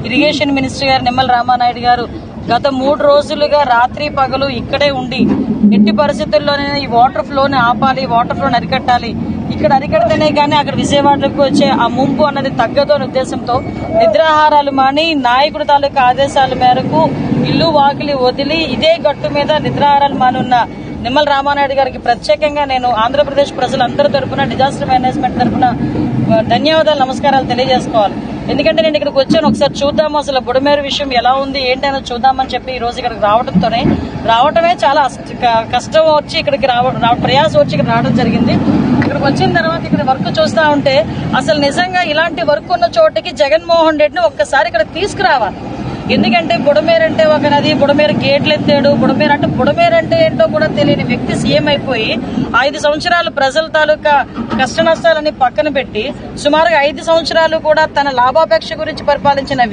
Irrigation minister గారు నిమ్మల రామానాయుడు గారు గత 3 రోజులుగా రాత్రి పగలు ఇక్కడే ఉండి ఎట్టి పరిస్థితుల్లోనే ఈ వాటర్ ఫ్లోని ఆపాలి, వాటర్ ఫ్లోని అరికట్టాలి, ఇక్కడ అరికడితేనే కానీ అక్కడ విజయవాడకు వచ్చే ఆ ముంపు అన్నది తగ్గదు అనే ఉద్దేశంతో నిద్రాహారాలు మాని నాయకుడి తాలూకా ఆదేశాల మేరకు ఇల్లు వాకిలి వదిలి ఇదే గట్టు మీద నిద్రాహారాలు మానున్న నిమ్మల రామానాయుడు గారికి ప్రత్యేకంగా నేను ఆంధ్రప్రదేశ్ ప్రజలందరి తరపున డిజాస్టర్ మేనేజ్మెంట్ తరపున ధన్యవాదాలు, నమస్కారాలు తెలియజేసుకోవాలి. ఎందుకంటే నేను ఇక్కడికి వచ్చాను, ఒకసారి చూద్దాము అసలు బుడమేరు విషయం ఎలా ఉంది ఏంటనో చూద్దామని చెప్పి ఈ రోజు ఇక్కడికి రావటమే చాలా కష్టం వచ్చి ఇక్కడికి ప్రయాసం వచ్చి ఇక్కడ రావడం జరిగింది. ఇక్కడికి వచ్చిన తర్వాత ఇక్కడ వర్క్ చూస్తా ఉంటే అసలు నిజంగా ఇలాంటి వర్క్ ఉన్న చోటకి జగన్మోహన్ రెడ్డిని ఒక్కసారి ఇక్కడ తీసుకురావాలి. ఎందుకంటే బుడమేరు అంటే ఒక నది, బుడమేరు గేట్లు ఎత్తాడు, బుడమేరు అంటే ఏంటో కూడా తెలియని వ్యక్తి సీఎం అయిపోయి 5 సంవత్సరాలు ప్రజల తాలూకా కష్ట నష్టాలని పక్కన పెట్టి సుమారుగా 5 సంవత్సరాలు కూడా తన లాభాపేక్ష గురించి పరిపాలించిన